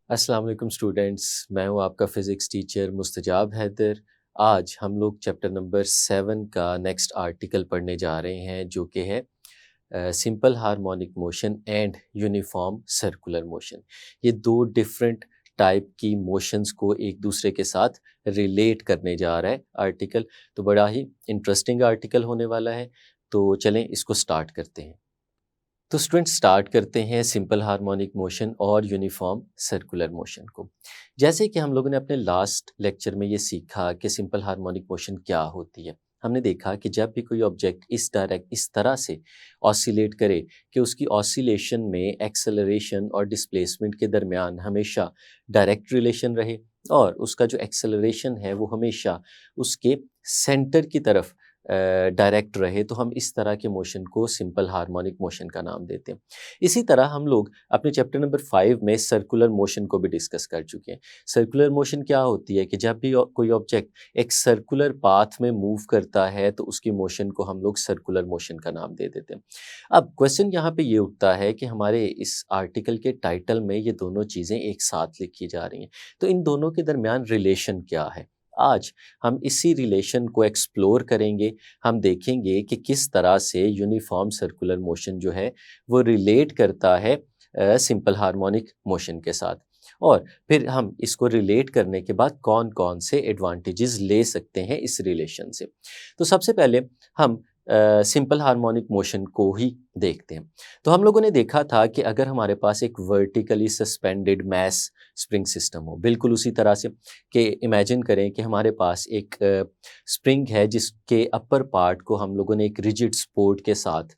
अस्सलाम वालेकुम स्टूडेंट्स, मैं हूं आपका फ़िज़िक्स टीचर मुस्तजाब हैदर। आज हम लोग चैप्टर नंबर 7 का नेक्स्ट आर्टिकल पढ़ने जा रहे हैं जो कि है simple harmonic motion and uniform circular motion. ये दो डिफरेंट टाइप की मोशंस को एक दूसरे के साथ रिलेट करने जा रहा है आर्टिकल। तो बड़ा ही इंटरेस्टिंग आर्टिकल होने वाला है। तो चलें इसको स्टार्ट करते हैं। तो स्टूडेंट स्टार्ट करते हैं सिंपल हार्मोनिक मोशन और यूनिफॉर्म सर्कुलर मोशन को। जैसे कि हम लोगों ने अपने लास्ट लेक्चर में ये सीखा कि सिंपल हार्मोनिक मोशन क्या होती है। हमने देखा कि जब भी कोई ऑब्जेक्ट इस तरह से ऑसिलेट करे कि उसकी ऑसिलेशन में एक्सेलरेशन और डिस्प्लेसमेंट के दरमियान हमेशा डायरेक्ट रिलेशन रहे और उसका जो एक्सेलरेशन है वो हमेशा उसके सेंटर की तरफ डायरेक्ट रहे, तो हम इस तरह के मोशन को सिंपल हार्मोनिक मोशन का नाम देते हैं। इसी तरह हम लोग अपने चैप्टर नंबर 5 में सर्कुलर मोशन को भी डिस्कस कर चुके हैं। सर्कुलर मोशन क्या होती है कि जब भी कोई ऑब्जेक्ट एक सर्कुलर पाथ में मूव करता है तो उसकी मोशन को हम लोग सर्कुलर मोशन का नाम दे देते हैं। अब क्वेश्चन यहाँ पे ये उठता है कि हमारे इस आर्टिकल के टाइटल में ये दोनों चीज़ें एक साथ लिखी जा रही हैं, तो इन दोनों के दरमियान रिलेशन क्या है? आज हम इसी रिलेशन को एक्सप्लोर करेंगे। हम देखेंगे कि किस तरह से यूनिफॉर्म सर्कुलर मोशन जो है वो रिलेट करता है सिंपल हार्मोनिक मोशन के साथ, और फिर हम इसको रिलेट करने के बाद कौन कौन से एडवांटेजेस ले सकते हैं इस रिलेशन से। तो सबसे पहले हम सिंपल हार्मोनिक मोशन को ही देखते हैं। तो हम लोगों ने देखा था कि अगर हमारे पास एक vertically suspended mass spring system हो, बिल्कुल उसी तरह से कि इमेजिन करें कि हमारे पास एक स्प्रिंग है जिसके अपर पार्ट को हम लोगों ने एक रिजिड सपोर्ट के साथ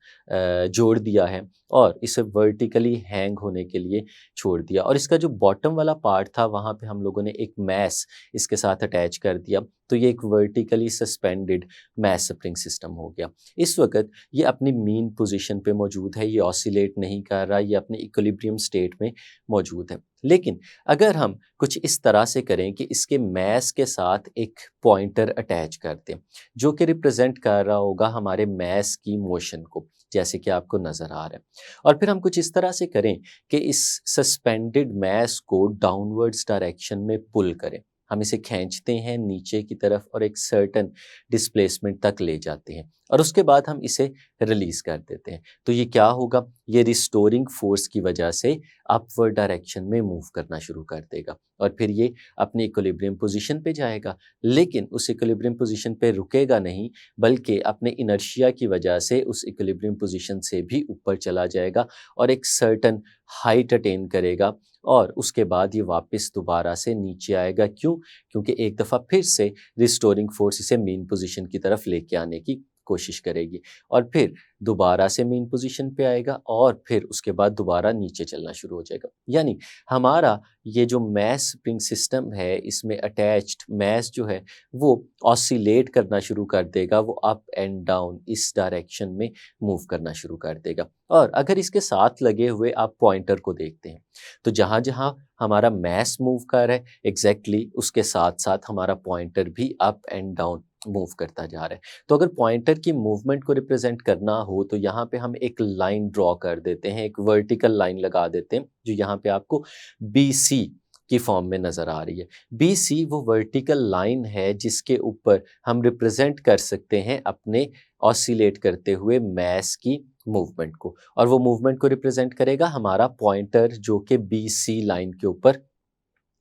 जोड़ दिया है और इसे वर्टिकली हैंग होने के लिए छोड़ दिया, और इसका जो बॉटम वाला पार्ट था वहाँ पे हम लोगों ने एक मैस इसके साथ अटैच कर दिया। तो ये एक vertically suspended mass spring system हो गया। इस वक्त ये अपनी मीन पोजीशन पे मौजूद है, ये ऑसिलेट नहीं कर रहा, ये अपने इक्विलिब्रियम स्टेट में मौजूद है। लेकिन अगर हम कुछ इस तरह से करें कि इसके मैस के साथ एक पॉइंटर अटैच कर दें जो कि रिप्रेजेंट कर रहा होगा हमारे मैस की मोशन को, जैसे कि आपको नज़र आ रहा है, और फिर हम कुछ इस तरह से करें कि इस सस्पेंडेड मैस को डाउनवर्ड्स डायरेक्शन में पुल करें, हम इसे खींचते हैं नीचे की तरफ और एक सर्टेन डिस्प्लेसमेंट तक ले जाते हैं और उसके बाद हम इसे रिलीज कर देते हैं। तो ये क्या होगा, ये रिस्टोरिंग फोर्स की वजह से अपवर्ड डायरेक्शन में मूव करना शुरू कर देगा और फिर ये अपनी इक्विलिब्रियम पोजीशन पे जाएगा, लेकिन उस इक्विलिब्रियम पोजीशन पे रुकेगा नहीं, बल्कि अपने इनर्शिया की वजह से उस इक्विलिब्रियम पोजीशन से भी ऊपर चला जाएगा और एक सर्टेन हाइट अटेन करेगा और उसके बाद ये वापस दोबारा से नीचे आएगा। क्यों? क्योंकि एक दफ़ा फिर से रिस्टोरिंग फोर्स इसे मीन पोजीशन की तरफ लेके आने की कोशिश करेगी और फिर दोबारा से मीन पोजीशन पे आएगा और फिर उसके बाद दोबारा नीचे चलना शुरू हो जाएगा। यानी हमारा ये जो मैस स्प्रिंग सिस्टम है, इसमें अटैच्ड मैस जो है वो ऑसिलेट करना शुरू कर देगा, वो अप एंड डाउन इस डायरेक्शन में मूव करना शुरू कर देगा। और अगर इसके साथ लगे हुए आप पॉइंटर को देखते हैं, तो जहाँ जहाँ हमारा मैस मूव कर रहा है एग्जैक्टली उसके साथ साथ हमारा पॉइंटर भी अप एंड डाउन मूव करता जा रहा है। तो अगर पॉइंटर की मूवमेंट को रिप्रेजेंट करना हो तो यहाँ पे हम एक लाइन ड्रॉ कर देते हैं, एक वर्टिकल लाइन लगा देते हैं जो यहाँ पे आपको बी सी की फॉर्म में नज़र आ रही है। बी सी वो वर्टिकल लाइन है जिसके ऊपर हम रिप्रेजेंट कर सकते हैं अपने ऑसिलेट करते हुए मैस की मूवमेंट को, और वो मूवमेंट को रिप्रेजेंट करेगा हमारा पॉइंटर जो कि बी सी लाइन के ऊपर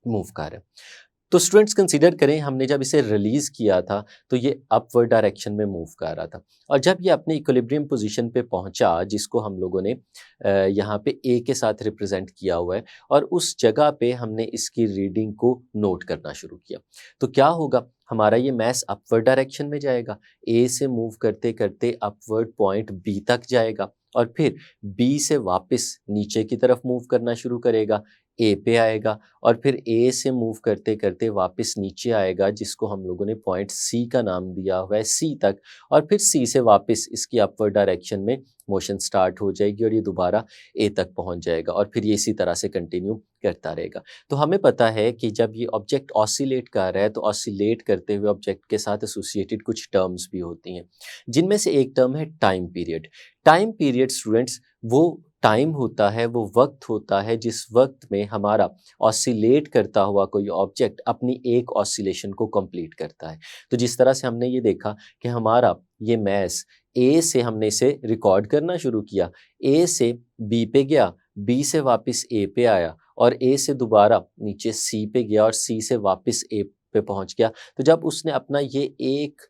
मूव कर रहा है। तो स्टूडेंट्स कंसीडर करें हमने जब इसे रिलीज़ किया था तो ये अपवर्ड डायरेक्शन में मूव कर रहा था, और जब ये अपने इक्विलिब्रियम पोजीशन पे पहुंचा जिसको हम लोगों ने यहाँ पे ए के साथ रिप्रेजेंट किया हुआ है, और उस जगह पे हमने इसकी रीडिंग को नोट करना शुरू किया, तो क्या होगा, हमारा ये मैस अपवर्ड डायरेक्शन में जाएगा, ए से मूव करते करते अपवर्ड पॉइंट बी तक जाएगा और फिर बी से वापस नीचे की तरफ मूव करना शुरू करेगा, ए पे आएगा और फिर ए से मूव करते करते वापस नीचे आएगा जिसको हम लोगों ने पॉइंट सी का नाम दिया हुआ है, सी तक, और फिर सी से वापस इसकी अपवर्ड डायरेक्शन में मोशन स्टार्ट हो जाएगी और ये दोबारा ए तक पहुंच जाएगा और फिर ये इसी तरह से कंटिन्यू करता रहेगा। तो हमें पता है कि जब ये ऑब्जेक्ट ऑसिलेट कर रहा है तो ऑसिलेट करते हुए ऑब्जेक्ट के साथ एसोसिएटेड कुछ टर्म्स भी होती हैं, जिनमें से एक टर्म है time period. Time period students वो टाइम होता है, वो वक्त होता है जिस वक्त में हमारा ऑसिलेट करता हुआ कोई ऑब्जेक्ट अपनी एक ऑसिलेशन को कंप्लीट करता है। तो जिस तरह से हमने ये देखा कि हमारा ये मैस ए से हमने इसे रिकॉर्ड करना शुरू किया, ए से बी पे गया, बी से वापस ए पे आया और ए से दोबारा नीचे सी पे गया और सी से वापस ए पे पहुंच गया। तो जब उसने अपना ये एक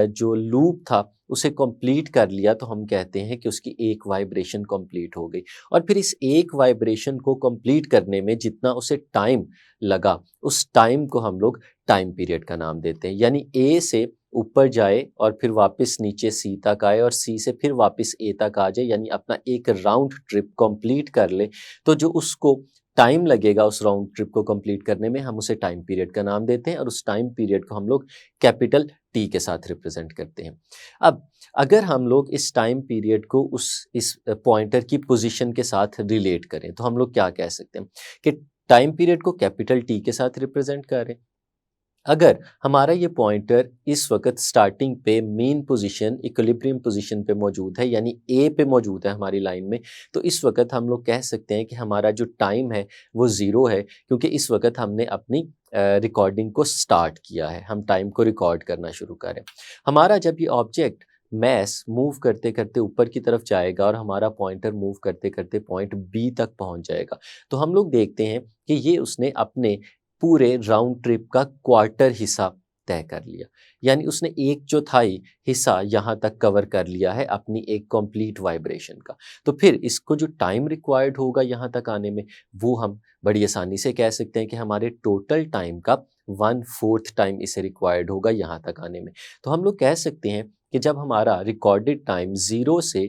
जो लूप था उसे कंप्लीट कर लिया तो हम कहते हैं कि उसकी एक वाइब्रेशन कंप्लीट हो गई। और फिर इस एक वाइब्रेशन को कंप्लीट करने में जितना उसे टाइम लगा, उस टाइम को हम लोग टाइम पीरियड का नाम देते हैं। यानी ए से ऊपर जाए और फिर वापस नीचे सी तक आए और सी से फिर वापस ए तक आ जाए, यानी अपना एक राउंड ट्रिप कंप्लीट कर ले, तो जो उसको टाइम लगेगा उस राउंड ट्रिप को कंप्लीट करने में, हम उसे टाइम पीरियड का नाम देते हैं और उस टाइम पीरियड को हम लोग कैपिटल टी के साथ रिप्रेजेंट करते हैं। अब अगर हम लोग इस टाइम पीरियड को इस पॉइंटर की पोजीशन के साथ रिलेट करें तो हम लोग क्या कह सकते हैं कि टाइम पीरियड को कैपिटल टी के साथ रिप्रेजेंट करें। अगर हमारा ये पॉइंटर इस वक्त स्टार्टिंग पे मेन पोजीशन इक्विलिब्रियम पोजीशन पे मौजूद है, यानी ए पे मौजूद है हमारी लाइन में, तो इस वक्त हम लोग कह सकते हैं कि हमारा जो टाइम है वो ज़ीरो है, क्योंकि इस वक्त हमने अपनी रिकॉर्डिंग को स्टार्ट किया है, हम टाइम को रिकॉर्ड करना शुरू करें। हमारा जब ये ऑब्जेक्ट मैस मूव करते करते ऊपर की तरफ जाएगा और हमारा पॉइंटर मूव करते करते पॉइंट बी तक पहुंच जाएगा, तो हम लोग देखते हैं कि ये उसने अपने पूरे राउंड ट्रिप का क्वार्टर हिस्सा तय कर लिया, यानी उसने एक चौथाई हिस्सा यहाँ तक कवर कर लिया है अपनी एक कंप्लीट वाइब्रेशन का। तो फिर इसको जो टाइम रिक्वायर्ड होगा यहाँ तक आने में, वो हम बड़ी आसानी से कह सकते हैं कि हमारे टोटल टाइम का 1/4 टाइम इसे रिक्वायर्ड होगा यहाँ तक आने में। तो हम लोग कह सकते हैं कि जब हमारा रिकॉर्डेड टाइम 0 से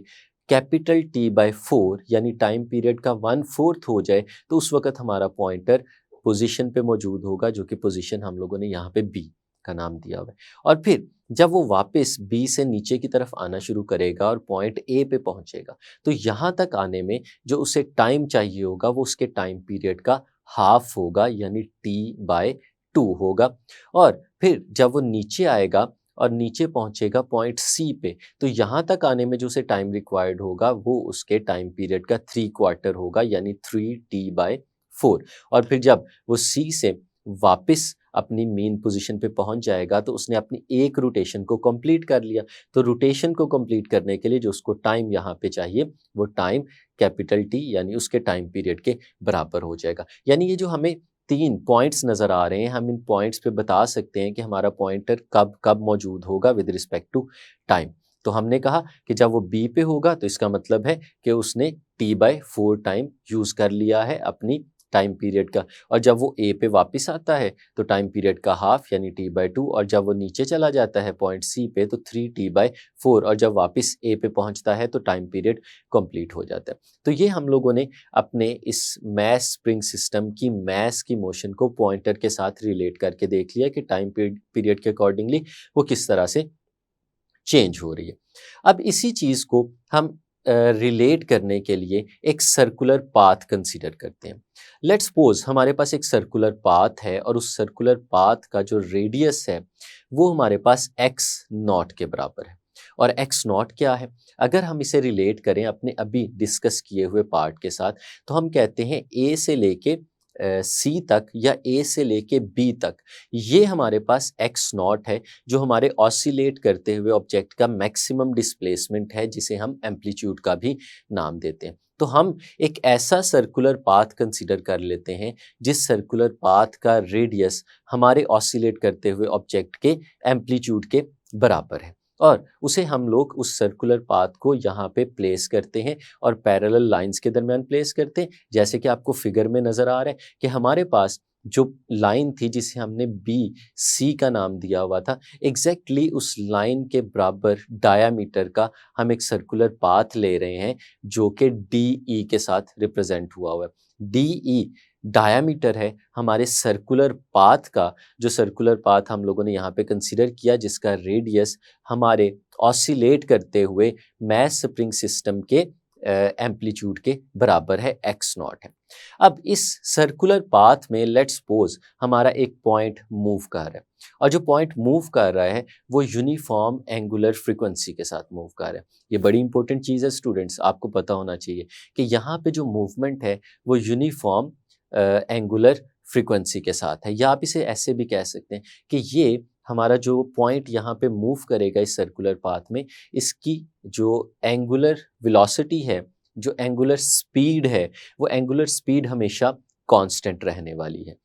कैपिटल T/4 यानी टाइम पीरियड का 1/4 हो जाए, तो उस वक्त हमारा पॉइंटर पोजीशन पे मौजूद होगा, जो कि पोजीशन हम लोगों ने यहाँ पे बी का नाम दिया हुआ है। और फिर जब वो वापस बी से नीचे की तरफ आना शुरू करेगा और पॉइंट ए पे पहुंचेगा, तो यहाँ तक आने में जो उसे टाइम चाहिए होगा वो उसके टाइम पीरियड का हाफ होगा, यानी T/2 होगा। और फिर जब वो नीचे आएगा और नीचे पहुंचेगा पॉइंट सी पे, तो यहाँ तक आने में जो उसे टाइम रिक्वायर्ड होगा वो उसके टाइम पीरियड का 3/4 होगा, यानी 3T/4। और फिर जब वो सी से वापस अपनी मेन पोजीशन पे पहुंच जाएगा तो उसने अपनी एक रोटेशन को कंप्लीट कर लिया। तो रोटेशन को कंप्लीट करने के लिए जो उसको टाइम यहाँ पे चाहिए वो टाइम कैपिटल टी यानी उसके टाइम पीरियड के बराबर हो जाएगा। यानी ये जो हमें 3 पॉइंट्स नज़र आ रहे हैं, हम इन पॉइंट्स पे बता सकते हैं कि हमारा पॉइंटर कब कब मौजूद होगा विद रिस्पेक्ट टू टाइम। तो हमने कहा कि जब वो बी पे होगा तो इसका मतलब है कि उसने T/4 टाइम यूज़ कर लिया है अपनी टाइम पीरियड का। और जब वो ए पे वापस आता है तो टाइम पीरियड का हाफ यानी T/2, और जब वो नीचे चला जाता है पॉइंट सी पे तो 3T/4, और जब वापस ए पे पहुंचता है तो टाइम पीरियड कंप्लीट हो जाता है। तो ये हम लोगों ने अपने इस मैस स्प्रिंग सिस्टम की मैस की मोशन को पॉइंटर के साथ रिलेट करके देख लिया कि टाइम पीरियड के अकॉर्डिंगली वो किस तरह से चेंज हो रही है। अब इसी चीज़ को हम रिलेट करने के लिए एक सर्कुलर पाथ कंसीडर करते हैं। लेट्स सपोज हमारे पास एक सर्कुलर पाथ है और उस सर्कुलर पाथ का जो रेडियस है वो हमारे पास x0 के बराबर है। और x0 क्या है? अगर हम इसे रिलेट करें अपने अभी डिस्कस किए हुए पार्ट के साथ, तो हम कहते हैं a से लेके सी तक या ए से लेके बी तक, ये हमारे पास x0 है जो हमारे ऑसिलेट करते हुए ऑब्जेक्ट का मैक्सिमम डिस्प्लेसमेंट है, जिसे हम एम्पलीट्यूड का भी नाम देते हैं। तो हम एक ऐसा सर्कुलर पाथ कंसीडर कर लेते हैं जिस सर्कुलर पाथ का रेडियस हमारे ऑसिलेट करते हुए ऑब्जेक्ट के एम्पलीट्यूड के बराबर है, और उसे हम लोग उस सर्कुलर पाथ को यहाँ पे प्लेस करते हैं और पैरेलल लाइंस के दरमियान प्लेस करते हैं। जैसे कि आपको फिगर में नज़र आ रहा है कि हमारे पास जो लाइन थी जिसे हमने बी सी का नाम दिया हुआ था, एग्जैक्टली उस लाइन के बराबर डायामीटर का हम एक सर्कुलर पाथ ले रहे हैं जो कि डी ई के साथ रिप्रेजेंट हुआ है। डी ई डायामीटर है हमारे सर्कुलर पाथ का, जो सर्कुलर पाथ हम लोगों ने यहाँ पे कंसीडर किया जिसका रेडियस हमारे ऑसिलेट करते हुए मैस स्प्रिंग सिस्टम के एम्पलीट्यूड के बराबर है, एक्स नॉट है। अब इस सर्कुलर पाथ में लेट्स सपोज हमारा एक पॉइंट मूव कर रहा है, और जो पॉइंट मूव कर रहा है वो यूनिफॉर्म एंगुलर फ्रीक्वेंसी के साथ मूव कर रहा है। ये बड़ी इंपॉर्टेंट चीज़ है स्टूडेंट्स, आपको पता होना चाहिए कि यहाँ पे जो मूवमेंट है वो यूनिफॉर्म एंगुलर फ्रीक्वेंसी के साथ है, या आप इसे ऐसे भी कह सकते हैं कि ये हमारा जो पॉइंट यहाँ पे मूव करेगा इस सर्कुलर पाथ में, इसकी जो एंगुलर वेलोसिटी है, जो एंगुलर स्पीड है, वो एंगुलर स्पीड हमेशा कांस्टेंट रहने वाली है।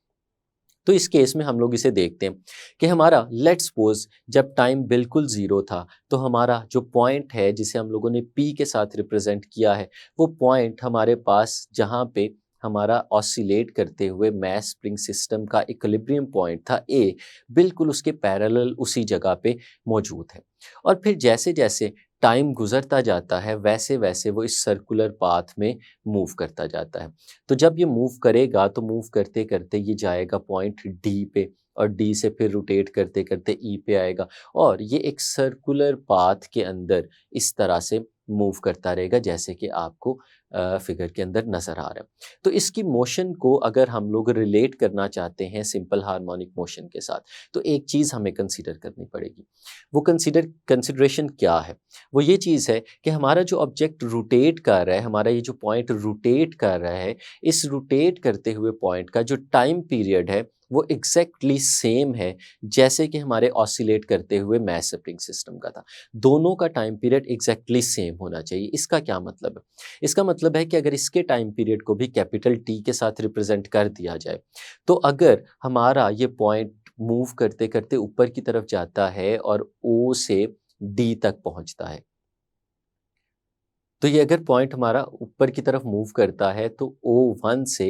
तो इस केस में हम लोग इसे देखते हैं कि हमारा लेट्स सपोज जब टाइम बिल्कुल ज़ीरो था, तो हमारा जो पॉइंट है जिसे हम लोगों ने पी के साथ रिप्रेजेंट किया है, वो पॉइंट हमारे पास जहाँ पे हमारा ऑसिलेट करते हुए मैस स्प्रिंग सिस्टम का इक्विलिब्रियम पॉइंट था ए, बिल्कुल उसके पैरेलल उसी जगह पे मौजूद है। और फिर जैसे जैसे टाइम गुजरता जाता है वैसे वैसे वो इस सर्कुलर पाथ में मूव करता जाता है। तो जब ये मूव करेगा तो मूव करते करते ये जाएगा पॉइंट डी पे, और डी से फिर रोटेट करते करते ई पे आएगा, और ये एक सर्कुलर पाथ के अंदर इस तरह से मूव करता रहेगा जैसे कि आपको फिगर के अंदर नज़र आ रहा है। तो इसकी मोशन को अगर हम लोग रिलेट करना चाहते हैं सिंपल हार्मोनिक मोशन के साथ, तो एक चीज़ हमें कंसीडर करनी पड़ेगी। वो कंसिडरेशन क्या है? वो ये चीज़ है कि हमारा जो ऑब्जेक्ट रोटेट कर रहा है, हमारा ये जो पॉइंट रोटेट कर रहा है, इस रोटेट करते हुए पॉइंट का जो टाइम पीरियड है वो एग्जैक्टली सेम है जैसे कि हमारे ऑसिलेट करते हुए मैस स्प्रिंग सिस्टम का था। दोनों का टाइम पीरियड एग्जैक्टली सेम होना चाहिए। इसका क्या मतलब है? इसका मतलब है कि अगर इसके टाइम पीरियड को भी कैपिटल टी के साथ रिप्रेजेंट कर दिया जाए, तो अगर हमारा ये पॉइंट मूव करते करते ऊपर की तरफ जाता है और ओ से डी तक पहुंचता है, तो ये अगर पॉइंट हमारा ऊपर की तरफ मूव करता है तो O1 से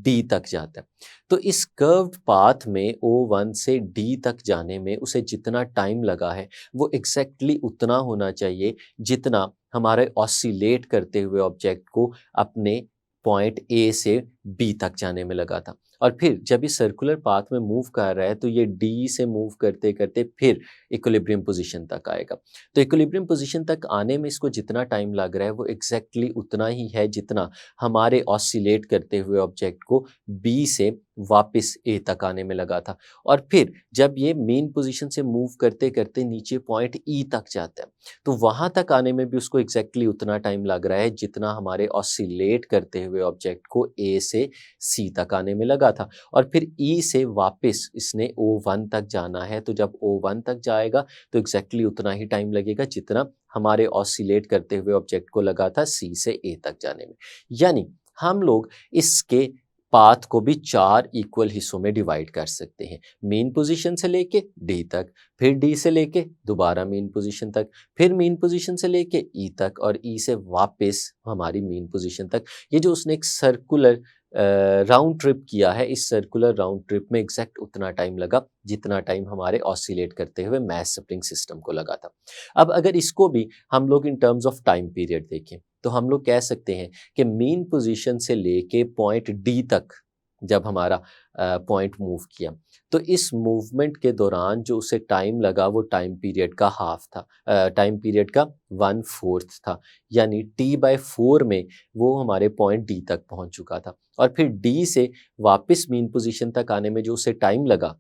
D तक जाता है। तो इस कर्व्ड पाथ में O1 से D तक जाने में उसे जितना टाइम लगा है वो एग्जैक्टली उतना होना चाहिए जितना हमारे ऑसिलेट करते हुए ऑब्जेक्ट को अपने पॉइंट A से B तक जाने में लगा था। और फिर जब ये सर्कुलर पाथ में मूव कर रहा है तो ये D से मूव करते करते फिर इक्विलिब्रियम पोजीशन तक आएगा। तो इक्विलिब्रियम पोजीशन तक आने में इसको जितना टाइम लग रहा है वो एग्जैक्टली उतना ही है जितना हमारे ऑसिलेट करते हुए ऑब्जेक्ट को बी से वापस ए तक आने में लगा था। और फिर जब ये मेन पोजीशन से मूव करते करते नीचे पॉइंट ई तक जाता है, तो वहां तक आने में भी उसको एग्जैक्टली उतना टाइम लग रहा है जितना हमारे ऑसिलेट करते हुए ऑब्जेक्ट को ए से सी तक आने में लगा था। और फिर ई से वापस इसने O1 तक जाना है, तो जब O1 तक जाएगा तो एग्जैक्टली उतना ही टाइम लगेगा जितना हमारे ऑसिलेट करते हुए ऑब्जेक्ट को लगा था सी से ए तक जाने में। यानी हम लोग इसके पाथ को भी 4 इक्वल हिस्सों में डिवाइड कर सकते हैं। मेन पोजीशन से लेके डी तक, फिर डी से लेके दोबारा मेन पोजीशन तक, फिर मेन पोजीशन से लेके ई तक, और ई से वापस हमारी मेन पोजीशन तक। ये जो उसने एक सर्कुलर राउंड ट्रिप किया है, इस सर्कुलर राउंड ट्रिप में एग्जैक्ट उतना टाइम लगा जितना टाइम हमारे ऑसिलेट करते हुए मैस स्प्रिंग सिस्टम को लगा था। अब अगर इसको भी हम लोग in terms of time period देखें तो हम लोग कह सकते हैं कि मेन पोजीशन से लेके पॉइंट डी तक जब हमारा पॉइंट मूव किया, तो इस मूवमेंट के दौरान जो उसे टाइम लगा वो टाइम पीरियड का हाफ था, टाइम पीरियड का 1/4 था। यानी T/4 में वो हमारे पॉइंट डी तक पहुंच चुका था। और फिर डी से वापस मेन पोजीशन तक आने में जो उसे टाइम लगा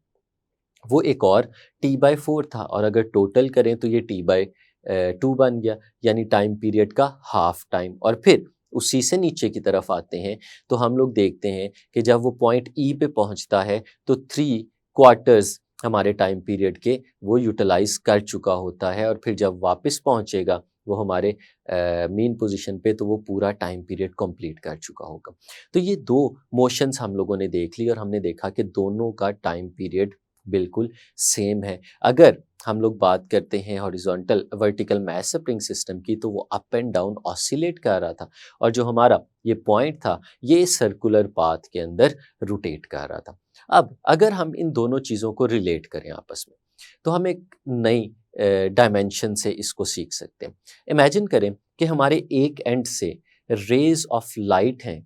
वो एक और T/4 था, और अगर टोटल करें तो ये T/2 बन गया, यानी टाइम पीरियड का हाफ टाइम। और फिर उसी से नीचे की तरफ आते हैं तो हम लोग देखते हैं कि जब वो पॉइंट ई पे पहुंचता है तो 3/4 हमारे टाइम पीरियड के वो यूटिलाइज कर चुका होता है, और फिर जब वापस पहुंचेगा वो हमारे मेन पोजीशन पे तो वो पूरा टाइम पीरियड कंप्लीट कर चुका होगा। तो ये दो मोशंस हम लोगों ने देख ली और हमने देखा कि दोनों का टाइम पीरियड बिल्कुल सेम है। अगर हम लोग बात करते हैं horizontal vertical mass spring system की, तो वो अप एंड डाउन ऑसिलेट कर रहा था, और जो हमारा ये पॉइंट था ये सर्कुलर पाथ के अंदर रोटेट कर रहा था। अब अगर हम इन दोनों चीज़ों को रिलेट करें आपस में, तो हम एक नई डायमेंशन से इसको सीख सकते हैं। इमेजिन करें कि हमारे एक एंड से रेज ऑफ लाइट हैं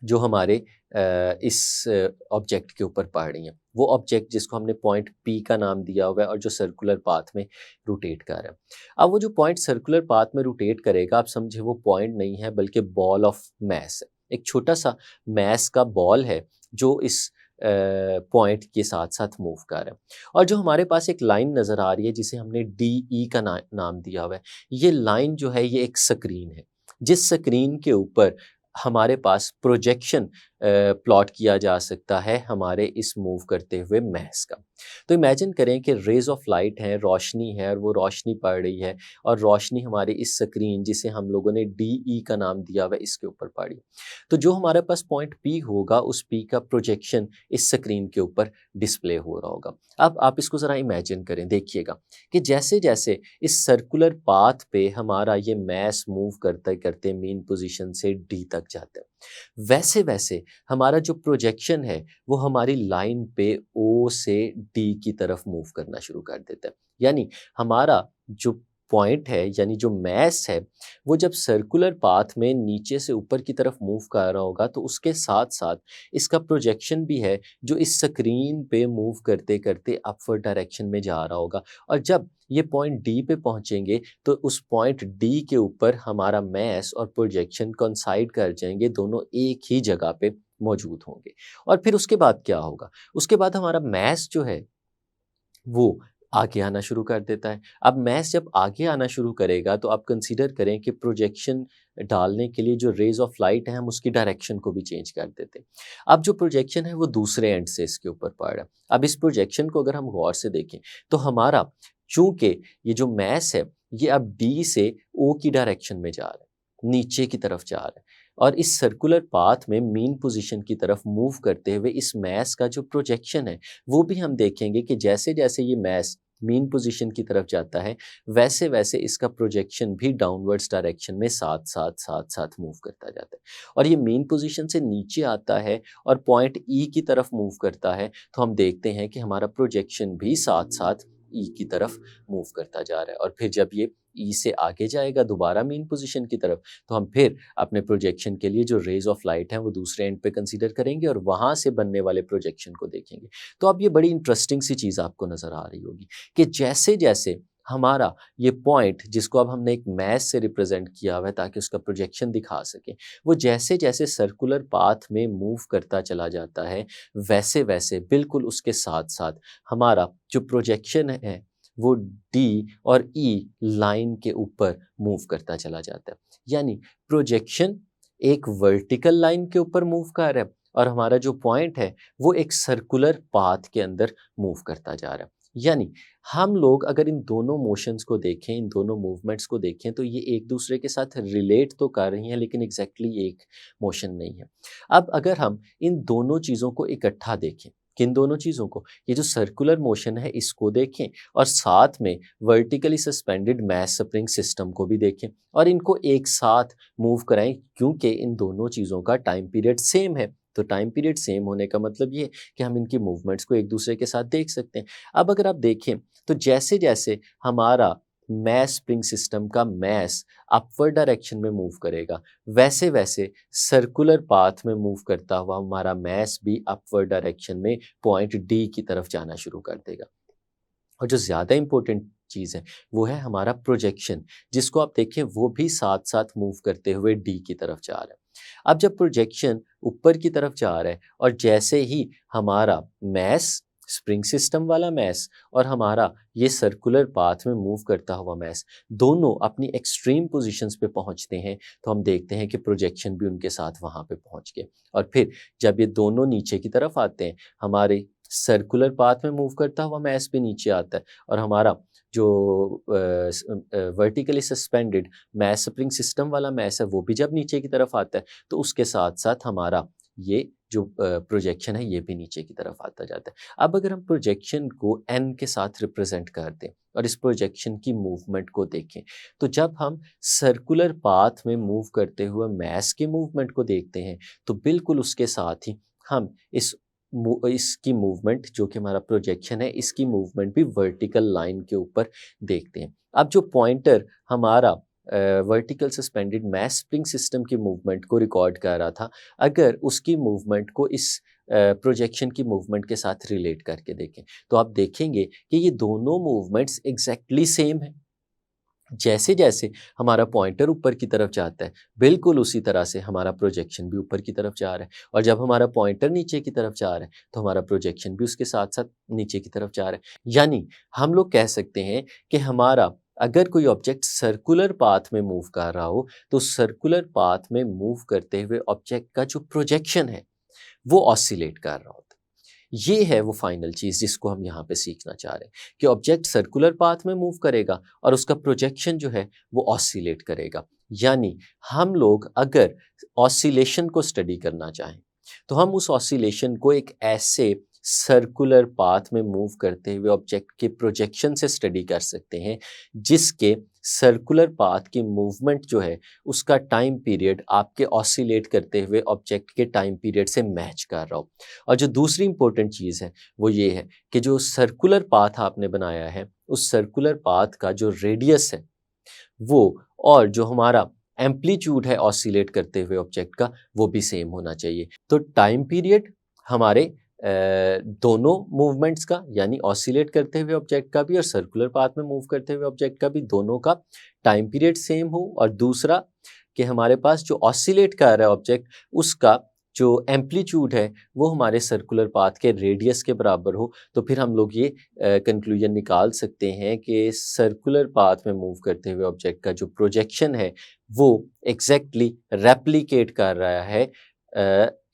जो हमारे इस ऑब्जेक्ट के ऊपर पड़ रही हैं। वो ऑब्जेक्ट जिसको हमने पॉइंट पी का नाम दिया हुआ है और जो सर्कुलर पाथ में रोटेट कर रहा है। अब वो जो पॉइंट सर्कुलर पाथ में रोटेट करेगा, आप समझे वो पॉइंट नहीं है बल्कि बॉल ऑफ मैस है। एक छोटा सा मैस का बॉल है जो इस पॉइंट के साथ साथ मूव कर रहा है। और जो हमारे पास एक लाइन नज़र आ रही है जिसे हमने डी ई का नाम दिया हुआ है, ये लाइन जो है ये एक स्क्रीन है। जिस स्क्रीन के ऊपर हमारे पास प्रोजेक्शन प्लॉट किया जा सकता है हमारे इस मूव करते हुए मैस का। तो इमेजिन करें कि रेज ऑफ लाइट है, रोशनी है और वो रोशनी पड़ रही है और रोशनी हमारी इस स्क्रीन जिसे हम लोगों ने डी ई का नाम दिया हुआ है इसके ऊपर पड़ी। तो जो हमारे पास पॉइंट पी होगा उस पी का प्रोजेक्शन इस स्क्रीन के ऊपर डिस्प्ले हो रहा होगा। अब आप इसको ज़रा इमेजिन करें, देखिएगा कि जैसे जैसे इस सर्कुलर पाथ पे हमारा ये मैस मूव करते करते मेन पोजीशन से डी तक जाता है, वैसे वैसे हमारा जो प्रोजेक्शन है वो हमारी लाइन पे ओ से डी की तरफ मूव करना शुरू कर देता है। यानी हमारा जो पॉइंट है यानी जो मैस है वो जब सर्कुलर पाथ में नीचे से ऊपर की तरफ मूव कर रहा होगा तो उसके साथ साथ इसका प्रोजेक्शन भी है जो इस स्क्रीन पे मूव करते करते अपवर्ड डायरेक्शन में जा रहा होगा। और जब ये पॉइंट डी पे पहुंचेंगे तो उस पॉइंट डी के ऊपर हमारा मैस और प्रोजेक्शन कोइंसाइड कर जाएंगे, दोनों एक ही जगह पे मौजूद होंगे। और फिर उसके बाद क्या होगा? उसके बाद हमारा मैस जो है वो आगे आना शुरू कर देता है। अब मैस जब आगे आना शुरू करेगा तो आप कंसीडर करें कि प्रोजेक्शन डालने के लिए जो रेज़ ऑफ लाइट है हम उसकी डायरेक्शन को भी चेंज कर देते हैं। अब जो प्रोजेक्शन है वो दूसरे एंड से इसके ऊपर पड़ रहा है। अब इस प्रोजेक्शन को अगर हम गौर से देखें तो हमारा चूँकि ये जो मैस है ये अब डी से ओ की डायरेक्शन में जा रहा है, नीचे की तरफ जा रहा है। और इस सर्कुलर पाथ में मीन पोजीशन की तरफ मूव करते हुए इस मैस का जो प्रोजेक्शन है वो भी हम देखेंगे कि जैसे जैसे ये मैस मीन पोजीशन की तरफ जाता है वैसे वैसे इसका प्रोजेक्शन भी डाउनवर्ड्स डायरेक्शन में साथ साथ मूव करता जाता है। और ये मीन पोजीशन से नीचे आता है और पॉइंट ई की तरफ मूव करता है तो हम देखते हैं कि हमारा प्रोजेक्शन भी साथ साथ ई की तरफ मूव करता जा रहा है। और फिर जब ये ई से आगे जाएगा दोबारा मीन पोजीशन की तरफ तो हम फिर अपने प्रोजेक्शन के लिए जो रेज ऑफ लाइट है वो दूसरे एंड पे कंसीडर करेंगे और वहाँ से बनने वाले प्रोजेक्शन को देखेंगे। तो अब ये बड़ी इंटरेस्टिंग सी चीज़ आपको नज़र आ रही होगी कि जैसे जैसे हमारा ये पॉइंट जिसको अब हमने एक मैस से रिप्रेजेंट किया हुआ है ताकि उसका प्रोजेक्शन दिखा सके, वो जैसे जैसे सर्कुलर पाथ में मूव करता चला जाता है वैसे वैसे बिल्कुल उसके साथ साथ हमारा जो प्रोजेक्शन है वो डी और ई लाइन के ऊपर मूव करता चला जाता है। यानी प्रोजेक्शन एक वर्टिकल लाइन के ऊपर मूव कर रहा है और हमारा जो पॉइंट है वो एक सर्कुलर पाथ के अंदर मूव करता जा रहा है। यानी हम लोग अगर इन दोनों मोशंस को देखें, इन दोनों मूवमेंट्स को देखें तो ये एक दूसरे के साथ रिलेट तो कर रही हैं लेकिन एग्जैक्टली एक मोशन नहीं है। अब अगर हम इन दोनों चीज़ों को इकट्ठा देखें, किन दोनों चीज़ों को, ये जो सर्कुलर मोशन है इसको देखें और साथ में vertically suspended mass spring system को भी देखें और इनको एक साथ मूव कराएं क्योंकि इन दोनों चीज़ों का टाइम पीरियड सेम है। तो टाइम पीरियड सेम होने का मतलब ये कि हम इनकी मूवमेंट्स को एक दूसरे के साथ देख सकते हैं। अब अगर आप देखें तो जैसे जैसे हमारा मैस स्प्रिंग सिस्टम का मैस अपवर्ड डायरेक्शन में मूव करेगा वैसे वैसे सर्कुलर पाथ में मूव करता हुआ हमारा मैस भी अपवर्ड डायरेक्शन में पॉइंट डी की तरफ जाना शुरू कर देगा। और जो ज़्यादा इम्पोर्टेंट चीज़ है वो है हमारा प्रोजेक्शन, जिसको आप देखें वो भी साथ साथ मूव करते हुए डी की तरफ जा रहा है। अब जब प्रोजेक्शन ऊपर की तरफ जा रहा है और जैसे ही हमारा मैस स्प्रिंग सिस्टम वाला मैस और हमारा ये सर्कुलर पाथ में मूव करता हुआ मैस दोनों अपनी एक्सट्रीम पोजीशंस पे पहुंचते हैं तो हम देखते हैं कि प्रोजेक्शन भी उनके साथ वहाँ पे पहुंच गए। और फिर जब ये दोनों नीचे की तरफ आते हैं हमारे सर्कुलर पाथ में मूव करता हुआ मैस भी नीचे आता है और हमारा जो vertically suspended mass spring system वाला मैस है वो भी जब नीचे की तरफ आता है तो उसके साथ साथ हमारा ये जो प्रोजेक्शन है ये भी नीचे की तरफ आता जाता है। अब अगर हम प्रोजेक्शन को एन के साथ रिप्रेजेंट कर दें और इस प्रोजेक्शन की मूवमेंट को देखें तो जब हम सर्कुलर पाथ में मूव करते हुए मैस के मूवमेंट को देखते हैं तो बिल्कुल उसके साथ ही हम इसकी मूवमेंट जो कि हमारा प्रोजेक्शन है इसकी मूवमेंट भी वर्टिकल लाइन के ऊपर देखते हैं। अब जो पॉइंटर हमारा vertical suspended mass spring system की मूवमेंट को रिकॉर्ड कर रहा था, अगर उसकी मूवमेंट को इस प्रोजेक्शन की मूवमेंट के साथ रिलेट करके देखें तो आप देखेंगे कि ये दोनों मूवमेंट्स एग्जैक्टली सेम है। जैसे जैसे हमारा पॉइंटर ऊपर की तरफ जाता है, बिल्कुल उसी तरह से हमारा प्रोजेक्शन भी ऊपर की तरफ जा रहा है, और जब हमारा पॉइंटर नीचे की तरफ जा रहा है तो हमारा प्रोजेक्शन भी उसके साथ साथ नीचे की तरफ जा रहा है। यानी हम लोग कह सकते हैं कि हमारा अगर कोई ऑब्जेक्ट सर्कुलर पाथ में मूव कर रहा हो तो सर्कुलर पाथ में मूव करते हुए ऑब्जेक्ट का जो प्रोजेक्शन है वो ऑसिलेट कर रहा होता है। ये है वो फाइनल चीज़ जिसको हम यहाँ पे सीखना चाह रहे हैं कि ऑब्जेक्ट सर्कुलर पाथ में मूव करेगा और उसका प्रोजेक्शन जो है वो ऑसिलेट करेगा। यानी हम लोग अगर ऑसिलेशन को स्टडी करना चाहें तो हम उस ऑसिलेशन को एक ऐसे सर्कुलर पाथ में मूव करते हुए ऑब्जेक्ट के प्रोजेक्शन से स्टडी कर सकते हैं जिसके सर्कुलर पाथ की मूवमेंट जो है उसका टाइम पीरियड आपके ऑसिलेट करते हुए ऑब्जेक्ट के टाइम पीरियड से मैच कर रहा हो। और जो दूसरी इंपॉर्टेंट चीज़ है वो ये है कि जो सर्कुलर पाथ आपने बनाया है उस सर्कुलर पाथ का जो रेडियस है वो और जो हमारा एम्पलीट्यूड है ऑसिलेट करते हुए ऑब्जेक्ट का वो भी सेम होना चाहिए। तो टाइम पीरियड हमारे दोनों मूवमेंट्स का यानी ऑसिलेट करते हुए ऑब्जेक्ट का भी और सर्कुलर पाथ में मूव करते हुए ऑब्जेक्ट का भी दोनों का टाइम पीरियड सेम हो, और दूसरा कि हमारे पास जो ऑसिलेट कर रहा है ऑब्जेक्ट उसका जो एम्पलीट्यूड है वो हमारे सर्कुलर पाथ के रेडियस के बराबर हो। तो फिर हम लोग ये कंक्लूजन निकाल सकते हैं कि सर्कुलर पाथ में मूव करते हुए ऑब्जेक्ट का जो प्रोजेक्शन है वो एग्जैक्टली रेप्लिकेट कर रहा है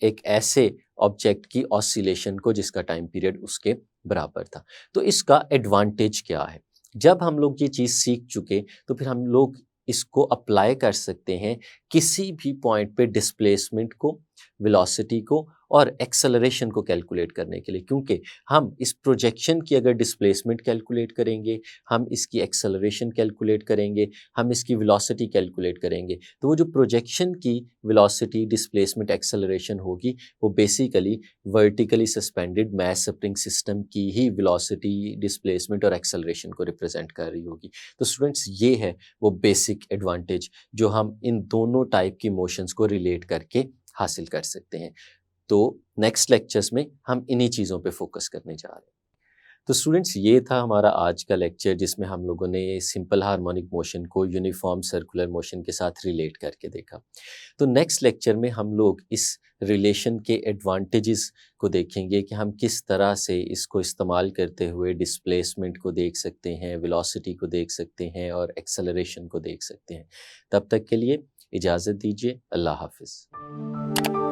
एक ऐसे ऑब्जेक्ट की ऑसिलेशन को जिसका टाइम पीरियड उसके बराबर था। तो इसका एडवांटेज क्या है? जब हम लोग ये चीज़ सीख चुके तो फिर हम लोग इसको अप्लाई कर सकते हैं किसी भी पॉइंट पे डिस्प्लेसमेंट को, वेलोसिटी को और एक्सेलरेशन को कैलकुलेट करने के लिए, क्योंकि हम इस प्रोजेक्शन की अगर डिस्प्लेसमेंट कैलकुलेट करेंगे, हम इसकी एक्सेलरेशन कैलकुलेट करेंगे, हम इसकी वेलोसिटी कैलकुलेट करेंगे, तो वो जो प्रोजेक्शन की वेलोसिटी, डिस्प्लेसमेंट, एक्सेलरेशन होगी वो basically vertically suspended mass spring system की ही वेलोसिटी, डिस्प्लेसमेंट और एक्सेलरेशन को रिप्रेजेंट कर रही होगी। तो स्टूडेंट्स ये है वो बेसिक एडवांटेज जो हम इन दोनों टाइप की मोशंस को रिलेट करके हासिल कर सकते हैं। तो नेक्स्ट लेक्चर्स में हम इन्हीं चीज़ों पे फोकस करने जा रहे हैं। तो स्टूडेंट्स ये था हमारा आज का लेक्चर जिसमें हम लोगों ने सिंपल हार्मोनिक मोशन को यूनिफॉर्म सर्कुलर मोशन के साथ रिलेट करके देखा। तो नेक्स्ट लेक्चर में हम लोग इस रिलेशन के एडवांटेजेस को देखेंगे कि हम किस तरह से इसको इस्तेमाल करते हुए डिस्प्लेसमेंट को देख सकते हैं, वेलोसिटी को देख सकते हैं और एक्सेलरेशन को देख सकते हैं। तब तक के लिए इजाज़त दीजिए। अल्लाह हाफ़िज़।